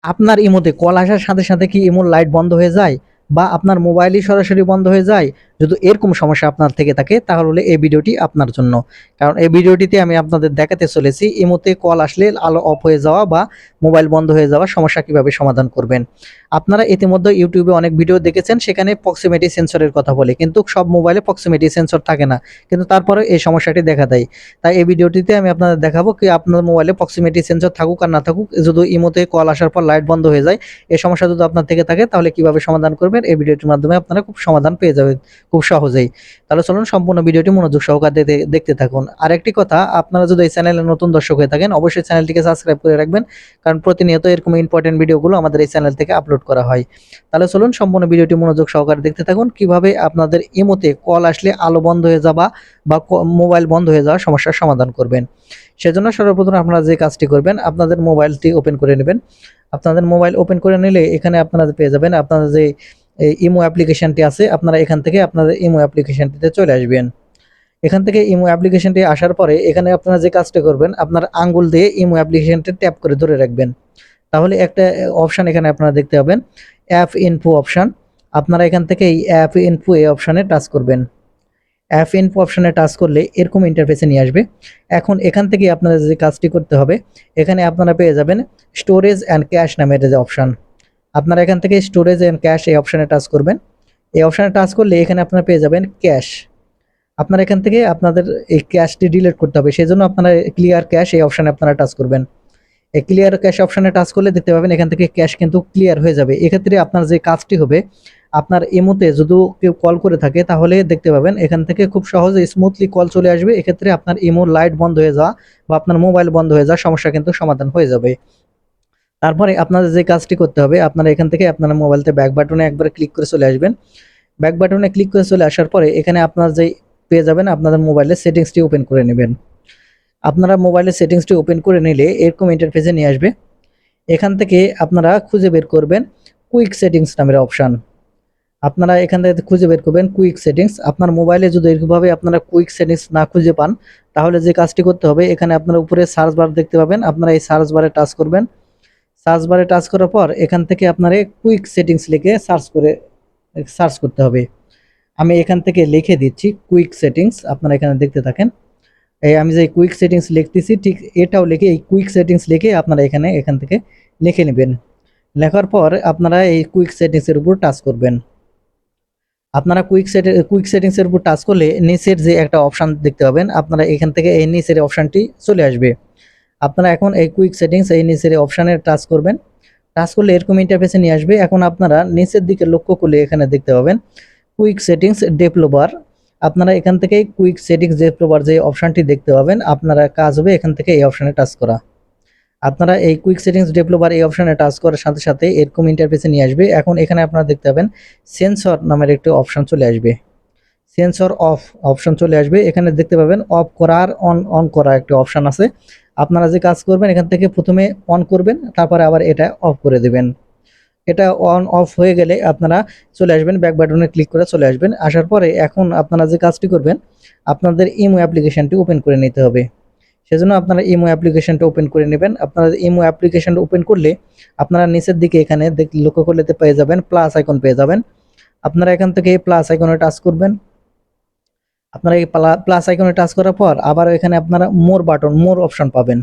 আপনার ইমোতে কল আসার সাথে সাথে কি ইমোর লাইট বন্ধ হয়ে যায় বা আপনার মোবাইলই সরাসরি বন্ধ হয়ে যায়? যদি এরকম সমস্যা আপনার থেকে থাকে তাহলে এই ভিডিওটি আপনার জন্য। কারণ এই ভিডিওটিতে আমি আপনাদের দেখাতে চলেছি ইমোতে কল আসলে আলো অফ হয়ে যাওয়া বা মোবাইল বন্ধ হয়ে যাওয়ার সমস্যা কিভাবে সমাধান করবেন। আপনারা ইতিমধ্যে ইউটিউবে অনেক ভিডিও দেখেছেন, সেখানে প্রক্সিমিটি সেন্সরের কথা বলে, কিন্তু সব মোবাইলে প্রক্সিমিটি সেন্সর থাকে না, কিন্তু তারপরে এই সমস্যাটি দেখা দেয়। তাই এই ভিডিওটিতে আমি আপনাদের দেখাবো কি আপনার মোবাইলে প্রক্সিমিটি সেন্সর থাকুক আর না থাকুক, যদি ইমোতে কল আসার পর লাইট বন্ধ হয়ে যায়, এই সমস্যা যদি আপনার থেকে থাকে তাহলে কিভাবে সমাধান করবেন এই ভিডিওটির মাধ্যমে আপনারা খুব সমাধান পেয়ে যাবেন খুব সহজেই। তাহলে চলুন সম্পূর্ণ ভিডিওটি মনোযোগ সহকারে দেখতে থাকুন। আরেকটি কথা, আপনারা যদি এই চ্যানেলে নতুন দর্শক হয়ে থাকেন অবশ্যই চ্যানেলটিকে সাবস্ক্রাইব করে রাখবেন, কারণ প্রতিনিয়ত এরকম ইম্পর্টেন্ট ভিডিওগুলো আমাদের এই চ্যানেল থেকে আপলোড করা হয়। তাহলে চলুন সম্পূর্ণ ভিডিওটি মনোযোগ সহকারে দেখতে থাকুন, কিভাবে আপনাদের ইমোতে কল আসলে আলো বন্ধ হয়ে যাওয়া বা মোবাইল বন্ধ হয়ে যাওয়ার সমস্যার সমাধান করবেন। সেজন্য সর্বপ্রথম আপনারা যে কাজটি করবেন, আপনাদের মোবাইলটি ওপেন করে নেবেন। আপনাদের মোবাইল ওপেন করে নিলে এখানে আপনারা পেয়ে যাবেন আপনাদের যে ইমো অ্যাপ্লিকেশনটি আছে, আপনারা এখান থেকে আপনাদের ইমো অ্যাপ্লিকেশনটিতে চলে আসবেন। এখান থেকে ইমো অ্যাপ্লিকেশনটি আসার পরে এখানে আপনারা যে কাজটা করবেন, আপনার আঙ্গুল দিয়ে ইমো অ্যাপ্লিকেশনটি ট্যাপ করে ধরে রাখবেন। তাহলে একটা অপশন এখানে আপনারা দেখতে পাবেন, অ্যাপ ইনফো অপশন। আপনারা এখান থেকে এই অ্যাপ ইনফো এই অপশনে টাচ করবেন। অ্যাপ ইনফো অপশনে টাচ করলে এরকম ইন্টারফেসে নিয়ে আসবে। এখন এখান থেকে আপনাদের যে কাজটি করতে হবে, এখানে আপনারা পেয়ে যাবেন স্টোরেজ অ্যান্ড ক্যাশ নামের যে অপশন। আপনারা এখান থেকে স্টোরেজ অ্যান্ড ক্যাশ এই অপশনে টাচ করবেন। এই অপশনে টাচ করলে এখানে আপনারা পেয়ে যাবেন ক্যাশ। আপনারা এখান থেকে আপনাদের এই ক্যাশটি ডিলিট করতে হবে, সেই জন্য আপনারা ক্লিয়ার ক্যাশ এই অপশনে আপনারা টাচ করবেন। এই ক্লিয়ার ক্যাশ অপশনে টাচ করলে দেখতে পাবেন এখান থেকে ক্যাশ কিন্তু ক্লিয়ার হয়ে যাবে। এক্ষেত্রে আপনার যে কাজটি হবে, আপনার ইমোতে যদি কেউ কল করে থাকে তাহলে দেখতে পাবেন এখান থেকে খুব সহজে স্মুথলি কল চলে আসবে। এক্ষেত্রে আপনার ইমোর লাইট বন্ধ হয়ে যাওয়া বা আপনার মোবাইল বন্ধ হয়ে যাওয়ার সমস্যা কিন্তু সমাধান হয়ে যাবে। তারপরে আপনাদের যে কাজটি করতে হবে, আপনারা এখান থেকে আপনার মোবাইলতে ব্যাক বাটনে একবার ক্লিক করে চলে আসবেন। ব্যাক বাটনে ক্লিক করে চলে আসার পরে এখানে আপনার যে পেয়ে যাবেন আপনাদের মোবাইলের সেটিংসটি ওপেন করে নেবেন। আপনারা মোবাইলের সেটিংসটি ওপেন করে নিলে এরকম ইন্টারফেসে নিয়ে আসবে। এখান থেকে আপনারা খুঁজে বের করবেন কুইক সেটিংস নামের অপশান। আপনারা এখান থেকে খুঁজে বের করবেন কুইক সেটিংস। আপনার মোবাইলে যদি এরকমভাবে আপনারা কুইক সেটিংস না খুঁজে পান, তাহলে যে কাজটি করতে হবে, এখানে আপনারা উপরে সার্চ বার দেখতে পাবেন, আপনারা এই সার্চ বারে টাচ করবেন। সার্চ বারে টাচ করার পর এখান থেকে আপনারা কুইক সেটিংস লিখে সার্চ করতে হবে। আমি এখান থেকে লিখে দিচ্ছি কুইক সেটিংস, আপনারা এখানে দেখতে থাকেন। এই আমি যে কুইক সেটিংস লিখতেছি ঠিক এটাও লিখে এই কুইক সেটিংস লিখে আপনারা এখান থেকে লিখে নেবেন। লেখার পর আপনারা এই কুইক সেটিংসের উপর টাচ করবেন। আপনারা কুইক সেটিংসের উপর টাচ করলে নিচের যে একটা অপশান দেখতে পাবেন, আপনারা এখান থেকে এই নিচের অপশানটি চলে আসবে। আপনারা এখন এই কুইক সেটিংস এই নিচের অপশানে টাচ করবেন। টাচ করলে এরকম ইন্টারফেসে নিয়ে আসবে। এখন আপনারা নিচের দিকে লক্ষ্য করলে এখানে দেখতে পাবেন কুইক সেটিংস ডেভেলপার। আপনারা এখান থেকে কুইক সেটিংস ডেভেলপার যে অপশানটি দেখতে পাবেন, আপনারা কাজ হবে এখান থেকে এই অপশানে টাচ করা। আপনারা এই কুইক সেটিংস ডেভেলপার এই অপশানে টাচ করার সাথে সাথে এরকম ইন্টারফেসে নিয়ে আসবে। এখন এখানে আপনারা দেখতে পাবেন সেন্সর নামের একটি অপশান চলে আসবে। সেন্সর অফ অপশন চলে আসবে। এখানে দেখতে পাবেন অফ করা আর অন করা একটা অপশান আছে। আপনারা যে কাজ করবেন এখান থেকে প্রথমে অন করবেন, তারপরে আবার এটা অফ করে দেবেন। এটা অন অফ হয়ে গেলে আপনারা চলে আসবেন, ব্যাক বাটনে ক্লিক করে চলে আসবেন। আসার পরে এখন আপনারা যে কাজটি করবেন, আপনাদের ইমো অ্যাপ্লিকেশনটি ওপেন করে নিতে হবে। সেজন্য আপনারা ইমো অ্যাপ্লিকেশনটা ওপেন করে নেবেন। আপনারা ইমো অ্যাপ্লিকেশনটা ওপেন করলে আপনারা নিচের দিকে এখানে লক্ষ্য করলে পেয়ে যাবেন প্লাস আইকন পেয়ে যাবেন। আপনারা এখান থেকে প্লাস আইকনে টাচ করবেন। আপনারা এই প্লাস আইকনে টাচ করার পর আবার এখানে আপনারা মোর অপশন পাবেন।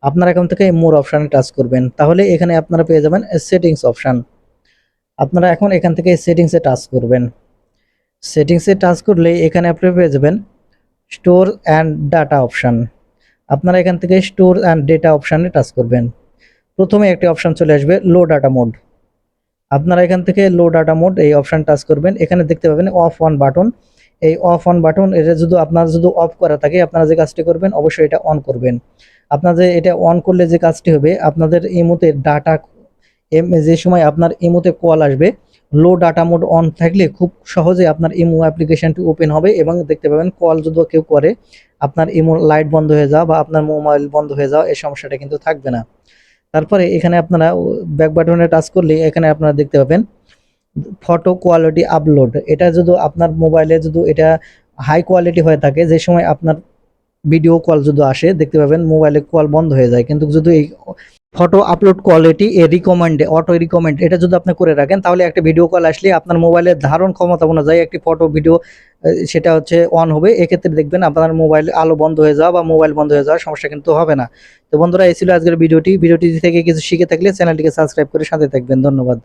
আপনারা এখান থেকে মোর অপশানে টাচ করবেন, তাহলে এখানে আপনারা পেয়ে যাবেন সেটিংস অপশান। আপনারা এখন এখান থেকে সেটিংসে টাচ করবেন। সেটিংসে টাচ করলে এখানে আপনারা পেয়ে যাবেন স্টোর অ্যান্ড ডাটা অপশান। আপনারা এখান থেকে স্টোর অ্যান্ড ডেটা অপশানে টাচ করবেন। প্রথমে একটি অপশান চলে আসবে লো ডাটা মোড। আপনারা এখান থেকে লো ডাটা মোড এই অপশান টাচ করবেন। এখানে দেখতে পাবেন অফ অন বাটন। এই অফ অন বাটন এটা যদি আপনার যদি অফ করা থাকে, আপনারা যে কাজটি করবেন অবশ্যই এটা অন করবেন। আপনাদের এটা অন করলে যে কাজটি হবে, আপনাদের ইমোতে ডাটা যে সময় আপনার ইমোতে কল আসবে, লো ডাটা মোড অন থাকলে খুব সহজে আপনার ইমো অ্যাপ্লিকেশনটি ওপেন হবে এবং দেখতে পাবেন কল যদি কেউ করে আপনার ইমো লাইট বন্ধ হয়ে যাওয়া বা আপনার মোবাইল বন্ধ হয়ে যাওয়া এই সমস্যাটা কিন্তু থাকবে না। তারপরে এখানে আপনারা ব্যাক বাটনে টাচ করলে এখানে আপনারা দেখতে পাবেন ফটো কোয়ালিটি আপলোড। এটা যদি আপনার মোবাইলে যদি এটা হাই কোয়ালিটি হয়ে থাকে, যে সময় আপনার ভিডিও কল যদি আসে দেখতে পাবেন মোবাইলে কল বন্ধ হয়ে যায়, কিন্তু যদি এই ফটো আপলোড কোয়ালিটি এ রিকমেন্ডে অটো রিকমেন্ড এটা যদি আপনি করে রাখেন, তাহলে একটা ভিডিও কল আসলে আপনার মোবাইলের ধারণ ক্ষমতা অনুযায়ী একটি ফটো ভিডিও সেটা হচ্ছে অন হবে। এক্ষেত্রে দেখবেন আপনার মোবাইল আলো বন্ধ হয়ে যাওয়া বা মোবাইল বন্ধ হয়ে যাওয়ার সমস্যা কিন্তু হবে না। তো বন্ধুরা, এই ছিল আজকের ভিডিওটি থেকে কিছু শিখে থাকলে চ্যানেলটিকে সাবস্ক্রাইব করে সাথে থাকবেন। ধন্যবাদ।